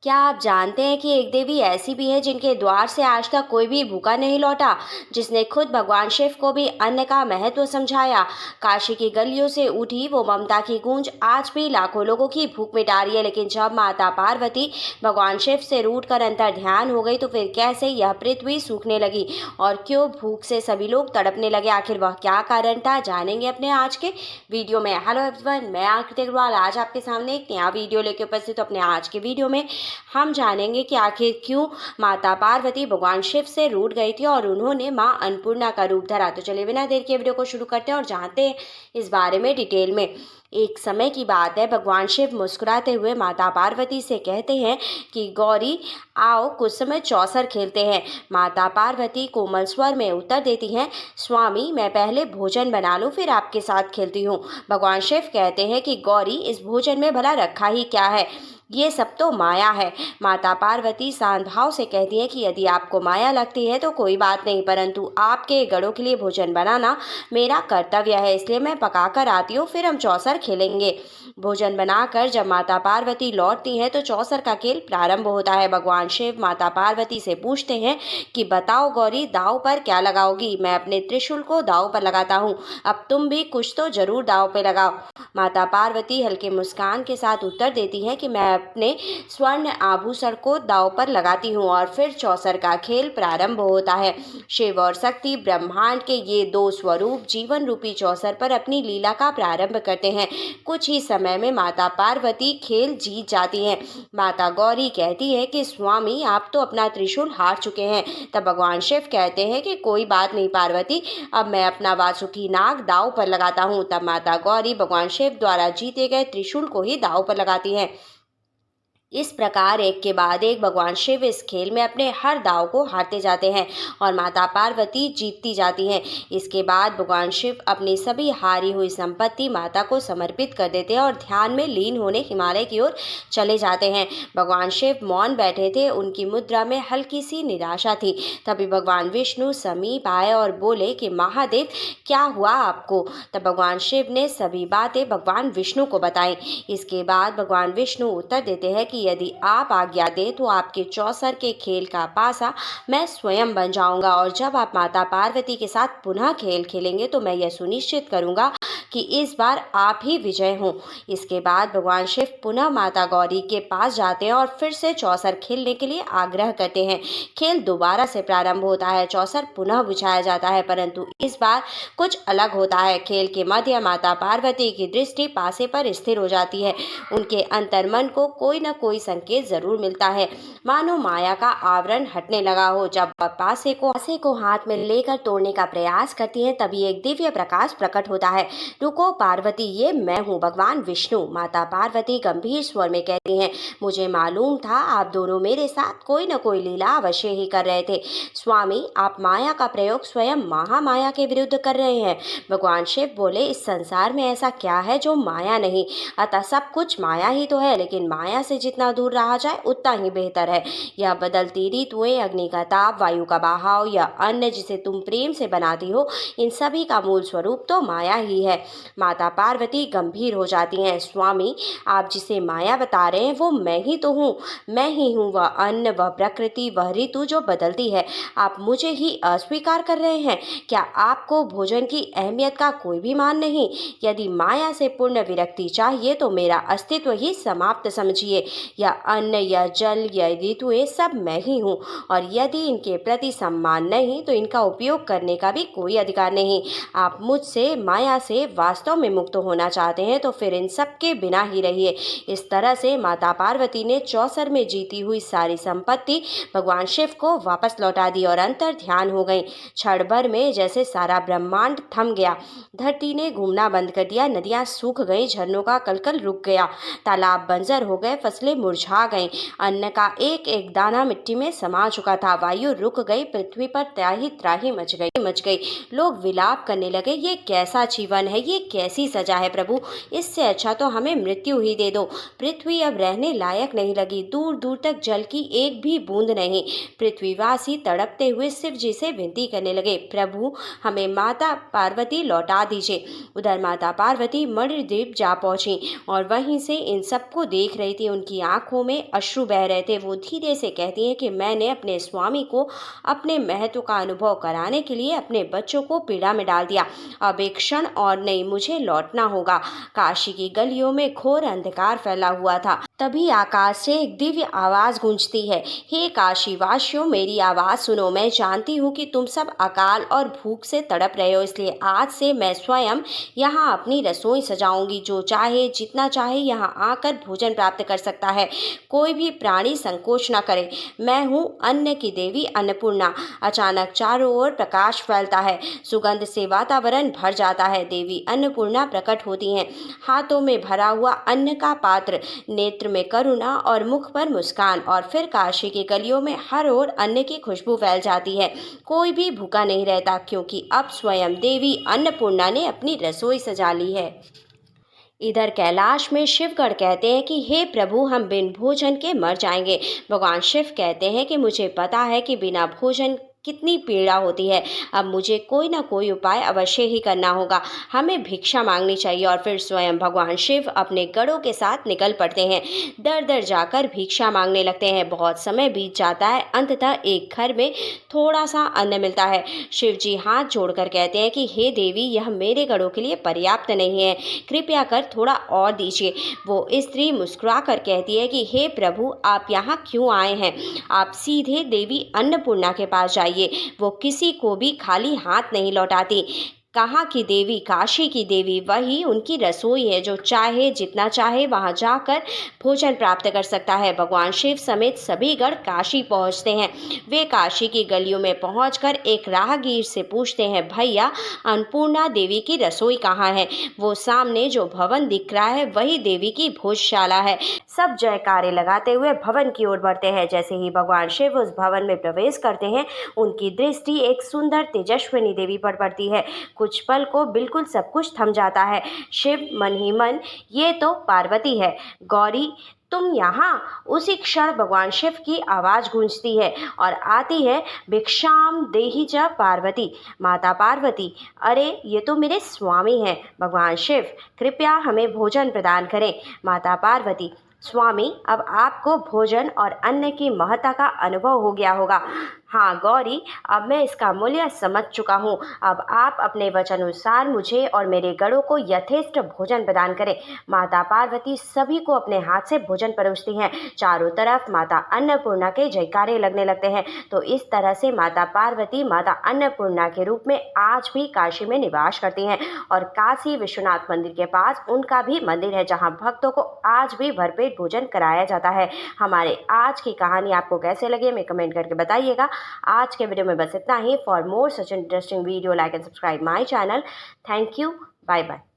क्या आप जानते हैं कि एक देवी ऐसी भी है जिनके द्वार से आज तक कोई भी भूखा नहीं लौटा, जिसने खुद भगवान शिव को भी अन्न का महत्व समझाया। काशी की गलियों से उठी वो ममता की गूंज आज भी लाखों लोगों की भूख मिटा रही है। लेकिन जब माता पार्वती भगवान शिव से रूठकर अंतर ध्यान हो गई तो फिर कैसे यह पृथ्वी सूखने लगी और क्यों भूख से सभी लोग तड़पने लगे? आखिर वह क्या कारण था, जानेंगे अपने आज के वीडियो में। हेलो एवरीवन, मैं आकृति अग्रवाल आज आपके सामने एक नया वीडियो लेकर उपस्थित। अपने आज के वीडियो में हम जानेंगे कि आखिर क्यों माता पार्वती भगवान शिव से रूठ गई थी और उन्होंने मां अन्नपूर्णा का रूप धरा। तो चलिए बिना देर के वीडियो को शुरू करते हैं और जानते हैं इस बारे में डिटेल में। एक समय की बात है, भगवान शिव मुस्कुराते हुए माता पार्वती से कहते हैं कि गौरी आओ कुछ समय चौसर खेलते हैं। माता पार्वती कोमल स्वर में उत्तर देती हैं, स्वामी मैं पहले भोजन बना लूं फिर आपके साथ खेलती हूँ। भगवान शिव कहते हैं कि गौरी इस भोजन में भला रखा ही क्या है, ये सब तो माया है। माता पार्वती शांत भाव से कहती है कि यदि आपको माया लगती है तो कोई बात नहीं, परंतु आपके गणों के लिए भोजन बनाना मेरा कर्तव्य है, इसलिए मैं पका कर आती हूँ, फिर हम चौसर खेलेंगे। भोजन बनाकर जब माता पार्वती लौटती हैं तो चौसर का खेल प्रारंभ होता है। भगवान शिव माता पार्वती से पूछते हैं कि बताओ गौरी, दाव पर क्या लगाओगी? मैं अपने त्रिशूल को दाव पर लगाता हूँ, अब तुम भी कुछ तो जरूर दाव पे लगाओ। माता पार्वती हल्के मुस्कान के साथ उत्तर देती हैं कि मैं अपने स्वर्ण आभूषण को दांव पर लगाती हूँ और फिर चौसर का खेल प्रारंभ होता है। शिव और शक्ति ब्रह्मांड के ये दो स्वरूप जीवन रूपी चौसर पर अपनी लीला का प्रारंभ करते हैं। कुछ ही समय में माता पार्वती खेल जीत जाती हैं। माता गौरी कहती है कि स्वामी आप तो अपना त्रिशूल हार चुके हैं। तब भगवान शिव कहते हैं कि कोई बात नहीं पार्वती, अब मैं अपना वासुकी नाग दांव पर लगाता हूँ। तब माता गौरी भगवान शिव द्वारा जीते गए त्रिशूल को ही दांव पर लगाती हैं। इस प्रकार एक के बाद एक भगवान शिव इस खेल में अपने हर दाव को हारते जाते हैं और माता पार्वती जीतती जाती हैं। इसके बाद भगवान शिव अपनी सभी हारी हुई संपत्ति माता को समर्पित कर देते हैं और ध्यान में लीन होने हिमालय की ओर चले जाते हैं। भगवान शिव मौन बैठे थे, उनकी मुद्रा में हल्की सी निराशा थी। तभी भगवान विष्णु समीप आए और बोले कि महादेव क्या हुआ आपको? तब भगवान शिव ने सभी बातें भगवान विष्णु को बताई। इसके बाद भगवान विष्णु उत्तर देते हैं कि यदि आप आज्ञा दें तो आपके चौसर के खेल का पासा मैं स्वयं बन जाऊंगा और जब आप माता पार्वती के साथ पुनः खेल खेलेंगे तो मैं यह सुनिश्चित करूंगा कि इस बार आप ही विजय हों। इसके बाद भगवान शिव पुनः माता गौरी के पास जाते हैं और फिर से चौसर खेलने के लिए आग्रह करते हैं। खेल दोबारा से प्रारंभ होता है, चौसर पुनः बिछाया जाता है, परंतु इस बार कुछ अलग होता है। खेल के मध्य माता पार्वती की दृष्टि पासे पर स्थिर हो जाती है। उनके अंतर्मन को कोई न कोई संकेत जरूर मिलता है, मानो माया का आवरण हटने लगा हो। जब वह पासे को हाथ में लेकर तोड़ने का प्रयास करती हैं तभी एक दिव्य प्रकाश प्रकट होता है। रुको पार्वती, ये मैं हूँ, भगवान विष्णु। माता पार्वती गंभीर स्वर में कहती हैं, मुझे मालूम था आप दोनों मेरे साथ कोई न कोई लीला अवश्य ही कर रहे थे। स्वामी आप माया का प्रयोग स्वयं महामाया के विरुद्ध कर रहे हैं। भगवान शिव बोले, इस संसार में ऐसा क्या है जो माया नहीं? अतः सब कुछ माया ही तो है, लेकिन माया से जितना दूर रहा जाए उतना ही बेहतर है। यह बदलती ऋतुएं, अग्नि का ताप, वायु का बहाव या अन्न जिसे तुम प्रेम से बनाती हो, इन सभी का मूल स्वरूप तो माया ही है। माता पार्वती गंभीर हो जाती हैं, स्वामी आप जिसे माया बता रहे हैं वो मैं ही तो हूँ। मैं ही हूँ वह अन्न, वह प्रकृति, वह ऋतु जो बदलती है। आप मुझे ही अस्वीकार कर रहे हैं। क्या आपको भोजन की अहमियत का कोई भी मान नहीं? यदि माया से पूर्ण विरक्ति चाहिए तो मेरा अस्तित्व ही समाप्त समझिए। यह अन्न, यह जल, यह ऋतुएं सब मैं ही हूँ और यदि इनके प्रति सम्मान नहीं तो इनका उपयोग करने का भी कोई अधिकार नहीं। आप मुझसे, माया से वास्तव में मुक्त होना चाहते हैं तो फिर इन सब के बिना ही रहिए। इस तरह से माता पार्वती ने चौसर में जीती हुई सारी संपत्ति भगवान शिव को वापस लौटा दी और अंतर ध्यान हो गई। क्षण भर में जैसे सारा ब्रह्मांड थम गया। धरती ने घूमना बंद कर दिया, नदियां सूख गई, झरनों का कलकल रुक गया, तालाब बंजर हो गए, फसलें मुरझा गईं, अन्न का एक एक दाना मिट्टी में समा चुका था, वायु रुक गई, पृथ्वी पर त्राही त्राही मच गई। लोग विलाप करने लगे, ये कैसा जीवन है, ये कैसी सजा है प्रभु, इससे अच्छा तो हमें मृत्यु ही दे दो। पृथ्वी अब रहने लायक नहीं लगी, दूर दूर तक जल की एक भी बूंद नहीं। पृथ्वीवासी तड़पते हुए शिव जी से विनती करने लगे, प्रभु हमें माता पार्वती लौटा दीजिए। उधर माता पार्वती मणिद्वीप जा पहुंची और वहीं से इन सबको देख रही थी। उनकी आंखों में अश्रु बह रहे थे। वो धीरे से कहती हैं कि मैंने अपने स्वामी को अपने महत्व का अनुभव कराने के लिए अपने बच्चों को पीड़ा में डाल दिया। अब एक क्षण और नहीं, मुझे लौटना होगा। काशी की गलियों में घोर अंधकार फैला हुआ था। तभी आकाश से एक दिव्य आवाज गूंजती है, हे काशीवासियों, मेरी आवाज सुनो। मैं जानती हूँ कि तुम सब अकाल और भूख से तड़प रहे हो, इसलिए आज से मैं स्वयं यहाँ अपनी रसोई सजाऊंगी। जो चाहे जितना चाहे यहाँ आकर भोजन प्राप्त कर सकता है। कोई भी प्राणी संकोच न करे। मैं हूँ अन्न की देवी अन्नपूर्णा। अचानक चारों ओर प्रकाश फैलता है, सुगंध से वातावरण भर जाता है। देवी अन्नपूर्णा प्रकट होती हैं, हाथों में भरा हुआ अन्न का पात्र, नेत्र में करुणा और मुख पर मुस्कान। और फिर काशी की गलियों में हर ओर अन्न की खुशबू फैल जाती है। कोई भी भूखा नहीं रहता, क्योंकि अब स्वयं देवी अन्नपूर्णा ने अपनी रसोई सजा ली है। इधर कैलाश में शिवगढ़ कहते हैं कि हे प्रभु, हम बिन भोजन के मर जाएंगे। भगवान शिव कहते हैं कि मुझे पता है कि बिना भोजन कितनी पीड़ा होती है। अब मुझे कोई ना कोई उपाय अवश्य ही करना होगा। हमें भिक्षा मांगनी चाहिए। और फिर स्वयं भगवान शिव अपने गढ़ों के साथ निकल पड़ते हैं। दर दर जाकर भिक्षा मांगने लगते हैं। बहुत समय बीत जाता है। अंततः एक घर में थोड़ा सा अन्न मिलता है। शिव जी हाथ जोड़कर कहते हैं कि हे देवी, यह मेरे गढ़ों के लिए पर्याप्त नहीं है, कृपया कर थोड़ा और दीजिए। वो स्त्री मुस्कुरा कर कहती है कि हे प्रभु, आप यहाँ क्यों आए हैं? आप सीधे देवी अन्नपूर्णा के पास जाइए। वो किसी को भी खाली हाथ नहीं लौटाती। कहाँ की देवी, काशी की देवी, वही उनकी रसोई है। जो चाहे जितना चाहे वहां जाकर भोजन प्राप्त कर सकता है। भगवान शिव समेत सभी गण काशी पहुंचते हैं। वे काशी की गलियों में पहुंचकर एक राहगीर से पूछते हैं, भैया अन्नपूर्णा देवी की रसोई कहाँ है? वो सामने जो भवन दिख रहा है वही देवी की भोजशाला है। सब जयकारे लगाते हुए भवन की ओर बढ़ते हैं। जैसे ही भगवान शिव उस भवन में प्रवेश करते हैं, उनकी दृष्टि एक सुंदर तेजस्विनी देवी पर पड़ती है। कुछ पल को बिल्कुल सब कुछ थम जाता है। शिव मन ही मन, ये तो पार्वती है, गौरी तुम यहाँ? उसी क्षण भगवान शिव की आवाज गूंजती है और आती है, भिक्षाम देहि च पार्वती। माता पार्वती, अरे ये तो मेरे स्वामी हैं। भगवान शिव, कृपया हमें भोजन प्रदान करें। माता पार्वती, स्वामी, अब आपको भोजन और अन्न की महत्ता का अनुभव हो गया होगा। हाँ गौरी, अब मैं इसका मूल्य समझ चुका हूँ। अब आप अपने वचन अनुसार मुझे और मेरे गणों को यथेष्ट भोजन प्रदान करें। माता पार्वती सभी को अपने हाथ से भोजन परोसती हैं। चारों तरफ माता अन्नपूर्णा के जयकारे लगने लगते हैं। तो इस तरह से माता पार्वती माता अन्नपूर्णा के रूप में आज भी काशी में निवास करती हैं। और काशी विश्वनाथ मंदिर के पास उनका भी मंदिर है, जहाँ भक्तों को आज भी भरपेट भोजन कराया जाता है। हमारे आज की कहानी आपको कैसे लगी, हमें कमेंट करके बताइएगा। आज के वीडियो में बस इतना ही। For more such interesting video, like and subscribe my channel. Thank you, bye bye.